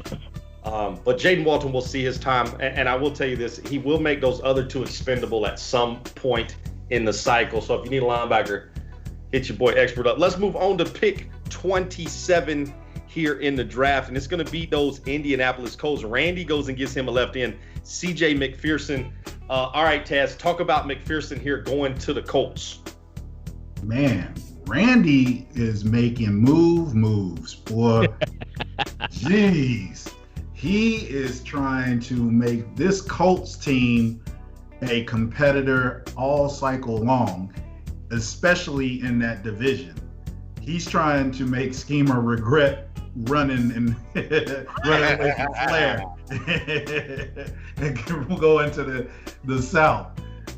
But Jaden Walton will see his time, and I will tell you this, he will make those other 2 expendable at some point in the cycle. So if you need a linebacker, hit your boy Expert up. Let's move on to pick 27 here in the draft, and it's going to be those Indianapolis Colts. Randy goes and gives him a left end, CJ McPherson. All right, Taz, talk about McPherson here going to the Colts. Man, Randy is making moves, boy. Jeez. He is trying to make this Colts team a competitor all cycle long, especially in that division. He's trying to make Schemer regret running away from Flair. and we'll go into the South.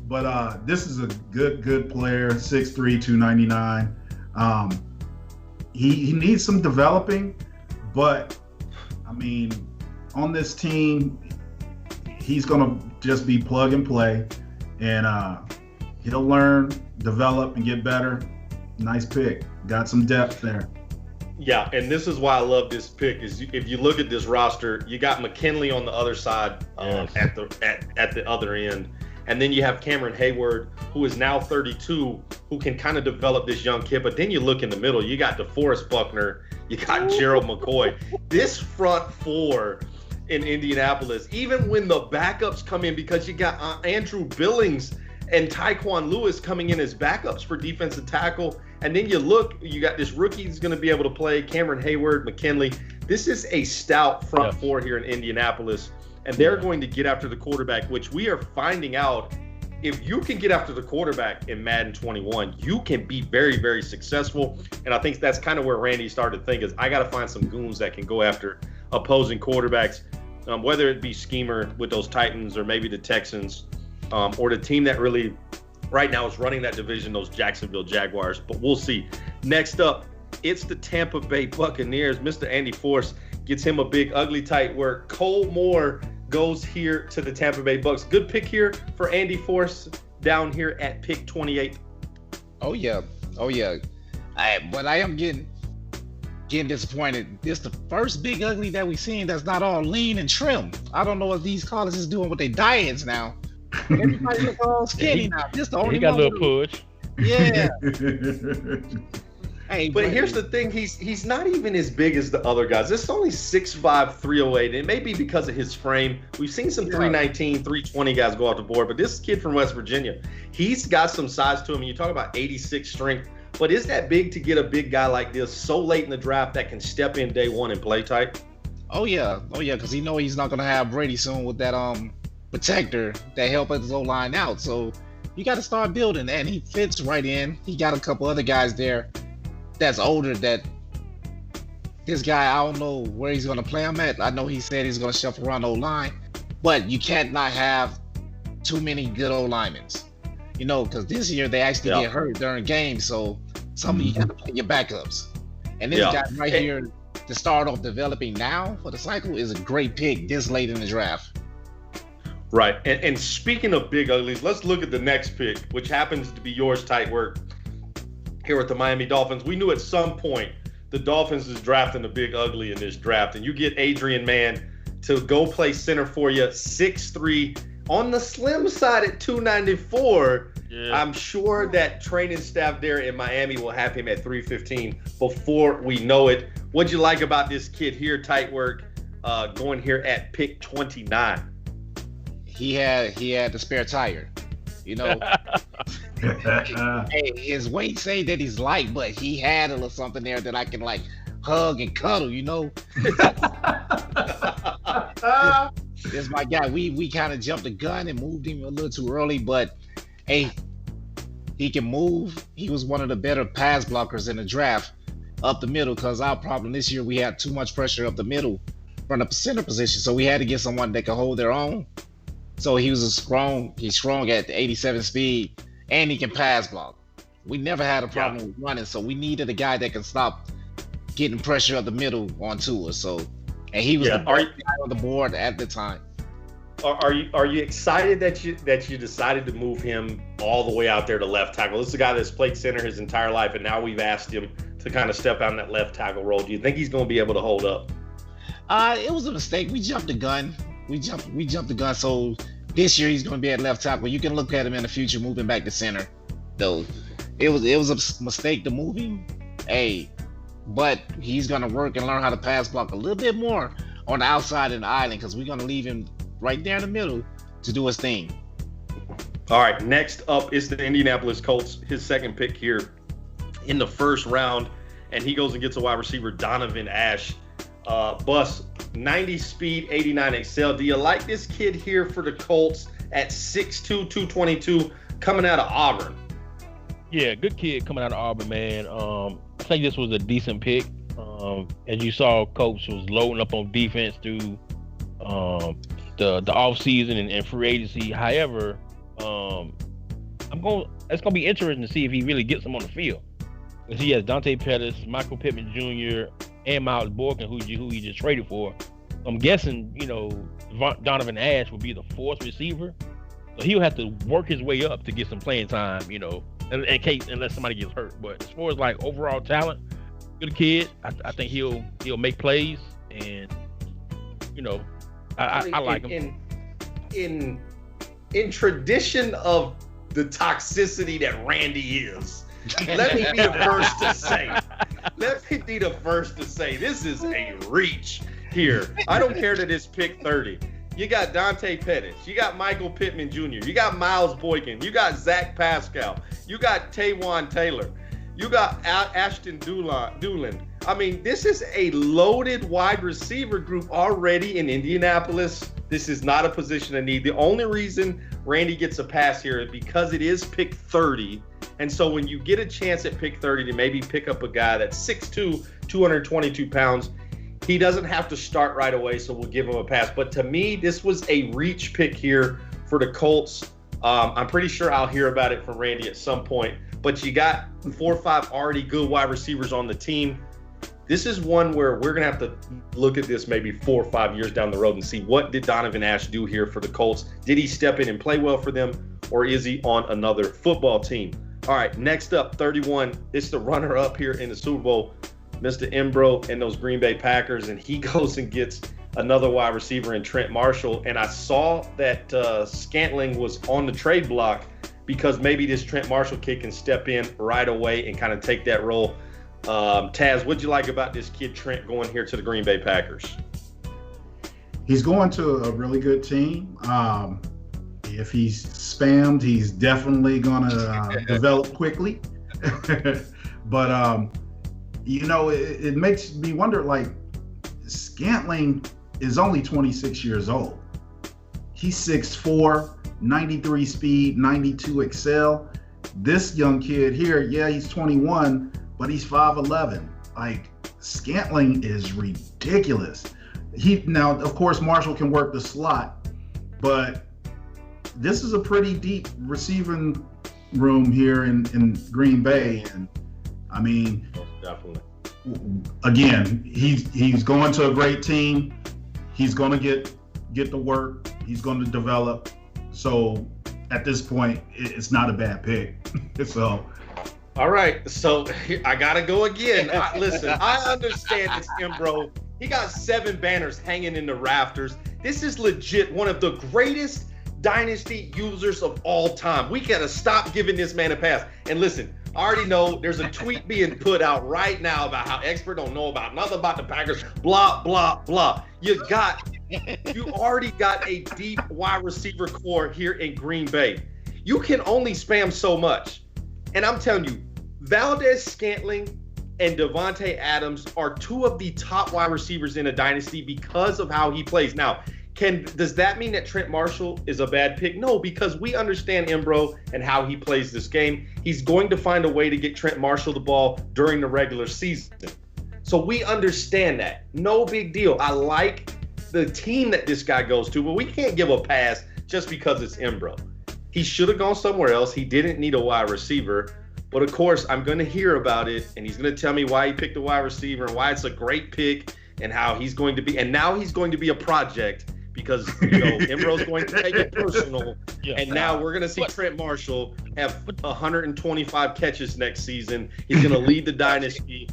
But this is a good player, 6'3", 299. He needs some developing, but I mean, on this team, he's gonna just be plug and play, and he'll learn, develop, and get better. Nice pick. Got some depth there. Yeah, and this is why I love this pick. Is if you look at this roster, you got McKinley on the other side, at the other end, and then you have Cameron Hayward, who is now 32, who can kind of develop this young kid. But then you look in the middle, you got DeForest Buckner, you got Gerald McCoy. This front four in Indianapolis, even when the backups come in, because you got Andrew Billings and Tyquan Lewis coming in as backups for defensive tackle. And then you look, you got this rookie who's going to be able to play, Cameron Hayward, McKinley. This is a stout front four here in Indianapolis. And they're going to get after the quarterback, which we are finding out. If you can get after the quarterback in Madden 21, you can be very, very successful. And I think that's kind of where Randy started to think is, I got to find some goons that can go after opposing quarterbacks, whether it be schemer with those Titans or maybe the Texans, or the team that really right now is running that division, those Jacksonville Jaguars. But we'll see. Next up, it's the Tampa Bay Buccaneers. Mr. Andy Force gets him a big, ugly, tight work. Cole Moore goes here to the Tampa Bay Bucks. Good pick here for Andy Force down here at pick 28. Oh yeah. But I am getting disappointed. This the first big ugly that we've seen that's not all lean and trim. I don't know what these colleges doing with their diets now. Everybody look all skinny now. This the only he got one a little push. Yeah. Hey, but here's the thing, he's not even as big as the other guys. This is only 6'5", 308. It may be because of his frame. We've seen some 319, 320 guys go off the board, but this kid from West Virginia, he's got some size to him. And you talk about 86 strength, but is that big to get a big guy like this so late in the draft that can step in day one and play tight? Oh yeah, because he know he's not gonna have Brady soon with that protector that help his O-line out. So you got to start building, and he fits right in. He got a couple other guys there that's older. That this guy, I don't know where he's gonna play him at. I know he said he's gonna shuffle around O-line, but you can't not have too many good O-linemen. You know, because this year they actually get hurt during games, so some of you got to play your backups. And this guy right here to start off developing now for the cycle is a great pick this late in the draft. Right. And speaking of big uglies, let's look at the next pick, which happens to be yours, tight work, here with the Miami Dolphins. We knew at some point the Dolphins is drafting a big ugly in this draft, and you get Adrian Mann to go play center for you, 6'3", on the slim side at 294. Yeah. I'm sure that training staff there in Miami will have him at 315 before we know it. What'd you like about this kid here, tight work, going here at pick 29? He had the spare tire, you know. Hey, his weight say that he's light, but he had a little something there that I can like hug and cuddle, you know. This my guy. We kind of jumped the gun and moved him a little too early, but hey, he can move. He was one of the better pass blockers in the draft up the middle, because our problem this year, we had too much pressure up the middle from the center position, so we had to get someone that could hold their own. So he's strong at the 87 speed, and he can pass block. We never had a problem with running, so we needed a guy that can stop getting pressure up the middle onto us. So, and he was the best guy on the board at the time. Are you excited that you decided to move him all the way out there to left tackle? This is a guy that's played center his entire life, and now we've asked him to kind of step out in that left tackle role. Do you think he's going to be able to hold up? It was a mistake. We jumped the gun. We jumped the gun. So this year he's going to be at left tackle. You can look at him in the future moving back to center. Though it was a mistake to move him. Hey, but he's going to work and learn how to pass block a little bit more on the outside of the island, because we're going to leave him right there in the middle to do his thing. All right, next up is the Indianapolis Colts, his second pick here in the first round, and he goes and gets a wide receiver, Donovan Ash. Bus, 90 speed, 89 excel. Do you like this kid here for the Colts at 6'2", 222, coming out of Auburn? Yeah, good kid coming out of Auburn, man. I think this was a decent pick. As you saw, Coach was loading up on defense through the off season and free agency. However, it's gonna be interesting to see if he really gets them on the field. Because he has Dante Pettis, Michael Pittman Jr., and Miles Boykin, who he just traded for. I'm guessing, Donovan Ash will be the fourth receiver. So he'll have to work his way up to get some playing time, in case unless somebody gets hurt. But as far as like overall talent, good kid. I think he'll make plays, and I like him. In tradition of the toxicity that Randy is, let me be the first to say. Let me be the first to say this is a reach here. I don't care that it's pick 30. You got Dante Pettis. You got Michael Pittman Jr. You got Miles Boykin. You got Zach Pascal. You got Taywan Taylor. You got Ashton Dulin. I mean, this is a loaded wide receiver group already in Indianapolis. This is not a position of need. The only reason Randy gets a pass here is because it is pick 30. And so when you get a chance at pick 30 to maybe pick up a guy that's 6'2", 222 pounds, he doesn't have to start right away, so we'll give him a pass. But to me, this was a reach pick here for the Colts. I'm pretty sure I'll hear about it from Randy at some point. But you got 4 or 5 already good wide receivers on the team. This is one where we're going to have to look at this maybe 4 or 5 years down the road and see what did Donovan Ash do here for the Colts. Did he step in and play well for them, or is he on another football team? All right, next up, 31. It's the runner-up here in the Super Bowl, Mr. Embro and those Green Bay Packers, and he goes and gets another wide receiver in Trent Marshall. And I saw that Scantling was on the trade block because maybe this Trent Marshall kid can step in right away and kind of take that role. Taz, what'd you like about this kid Trent going here to the Green Bay Packers? He's going to a really good team. If he's spammed, he's definitely going to develop quickly. But, it makes me wonder, like, Scantling is only 26 years old. He's 6'4", 93 speed, 92 excel. This young kid here, he's 21, but he's 5'11". Like, Scantling is ridiculous. Now, of course, Marshall can work the slot, but this is a pretty deep receiving room here in Green Bay. And I mean, definitely. Again, he's going to a great team. He's going to get the work. He's going to develop. So at this point, it's not a bad pick. So. All right, so I gotta go again. Listen, I understand it's Embro. He got 7 banners hanging in the rafters. This is legit one of the greatest Dynasty users of all time. We gotta stop giving this man a pass. And listen, I already know there's a tweet being put out right now about how expert don't know about nothing about the Packers, blah, blah, blah. You already got a deep wide receiver core here in Green Bay. You can only spam so much. And I'm telling you, Valdez Scantling and Devontae Adams are 2 of the top wide receivers in a dynasty because of how he plays. Now, does that mean that Trent Marshall is a bad pick? No, because we understand Embro and how he plays this game. He's going to find a way to get Trent Marshall the ball during the regular season. So we understand that. No big deal. I like the team that this guy goes to, but we can't give a pass just because it's Embro. He should have gone somewhere else. He didn't need a wide receiver. But of course, I'm going to hear about it, and he's going to tell me why he picked a wide receiver and why it's a great pick and how he's going to be. And now he's going to be a project because, Embro's going to take it personal. Yeah. And now we're going to see Trent Marshall have 125 catches next season. He's going to lead the dynasty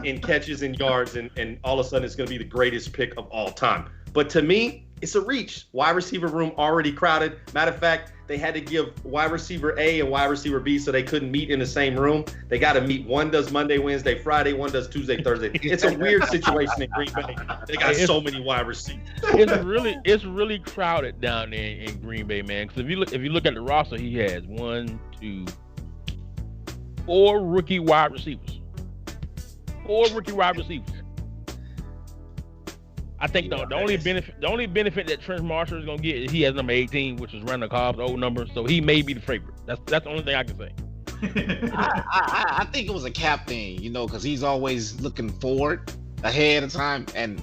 in catches and yards, and all of a sudden it's going to be the greatest pick of all time. But to me, it's a reach. Wide receiver room already crowded. Matter of fact, they had to give wide receiver A and wide receiver B so they couldn't meet in the same room. They got to meet. One does Monday, Wednesday, Friday. One does Tuesday, Thursday. It's a weird situation in Green Bay. They got so many wide receivers. It's really crowded down there in Green Bay, man. Because if you look at the roster, he has 4 rookie wide receivers. 4 rookie wide receivers. I think the only benefit that Trent Marshall is gonna get is he has number 18, which is Randall Cobb's old number, so he may be the favorite. That's the only thing I can say. I think it was a cap thing, because he's always looking forward ahead of time, and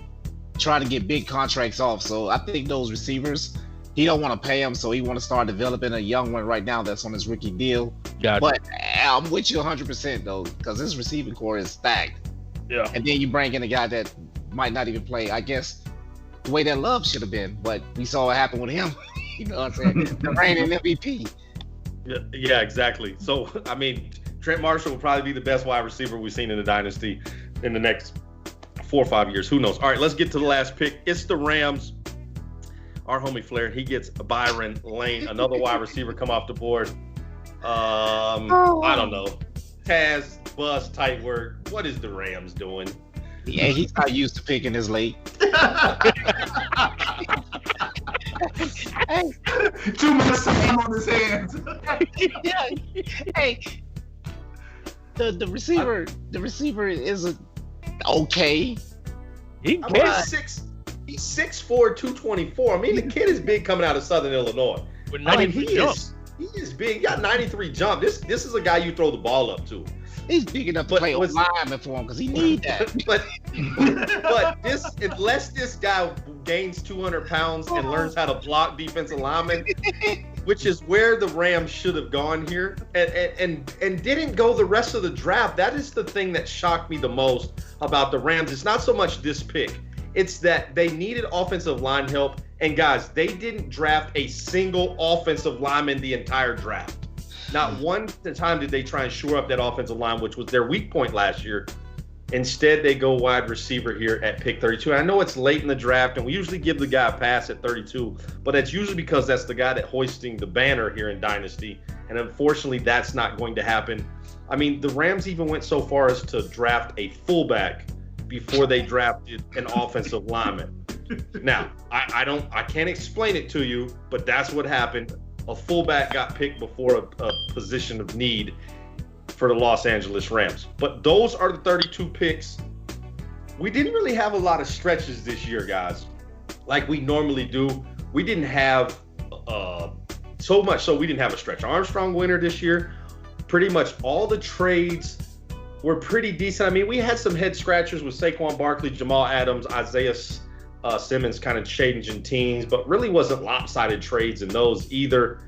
try to get big contracts off. So I think those receivers, he don't want to pay them, so he want to start developing a young one right now that's on his rookie deal. Gotcha. But I'm with you 100% though, because this receiving core is stacked. Yeah. And then you bring in a guy that might not even play, I guess, the way that Love should have been. But we saw what happened with him. You know what I'm saying? The reigning MVP. Yeah, exactly. So, I mean, Trent Marshall will probably be the best wide receiver we've seen in the Dynasty in the next 4 or 5 years. Who knows? All right, let's get to the last pick. It's the Rams. Our homie Flair, he gets Byron Lane, another wide receiver, come off the board. I don't know. Taz, bust, tight work. What is the Rams doing? Yeah, he's not used to picking his late. Hey. Too much time on his hands. Yeah. Hey, the receiver is okay. He I can mean, catch he's 6'4", 224. I mean, the kid is big coming out of Southern Illinois. with I mean, 93 he jumps. is big. He got 93 jump. This is a guy you throw the ball up to. He's big enough to But play was- lineman for him because he need that. but this, unless this guy gains 200 pounds and learns how to block defensive linemen, which is where the Rams should have gone here, and didn't go the rest of the draft. That is the thing that shocked me the most about the Rams. It's not so much this pick. It's that they needed offensive line help. And guys, they didn't draft a single offensive lineman the entire draft. Not one time did they try and shore up that offensive line, which was their weak point last year. Instead, they go wide receiver here at pick 32. And I know it's late in the draft, and we usually give the guy a pass at 32, but that's usually because that's the guy that's hoisting the banner here in Dynasty. And unfortunately, that's not going to happen. I mean, the Rams even went so far as to draft a fullback before they drafted an offensive lineman. Now, I can't explain it to you, but that's what happened. A fullback got picked before a position of need for the Los Angeles Rams. But those are the 32 picks. We didn't really have a lot of stretches this year, guys, like we normally do. We didn't have so much, so we didn't have a stretch Armstrong winner this year. Pretty much all the trades were pretty decent. I mean, we had some head scratchers with Saquon Barkley, Jamal Adams, Isaiah Simmons kind of changing teams, but really wasn't lopsided trades in those either.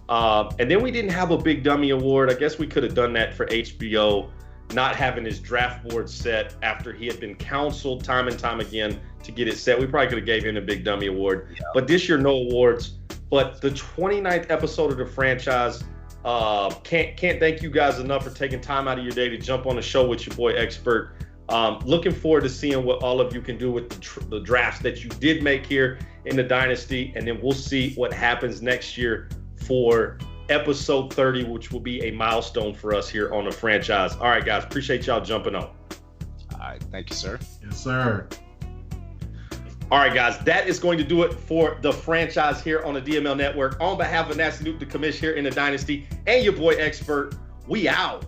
And then we didn't have a big dummy award. I guess we could have done that for HBO, not having his draft board set after he had been counseled time and time again to get it set. We probably could have gave him a big dummy award. Yeah. But this year, no awards. But the 29th episode of the franchise, can't thank you guys enough for taking time out of your day to jump on the show with your boy Expert. Looking forward to seeing what all of you can do with the drafts that you did make here in the Dynasty. And then we'll see what happens next year for episode 30, which will be a milestone for us here on the franchise. All right, guys. Appreciate y'all jumping on. All right. Thank you, sir. Yes, sir. All right, guys. That is going to do it for the franchise here on the DML Network. On behalf of Nasty Nuke, the commish here in the Dynasty, and your boy Expert, we out.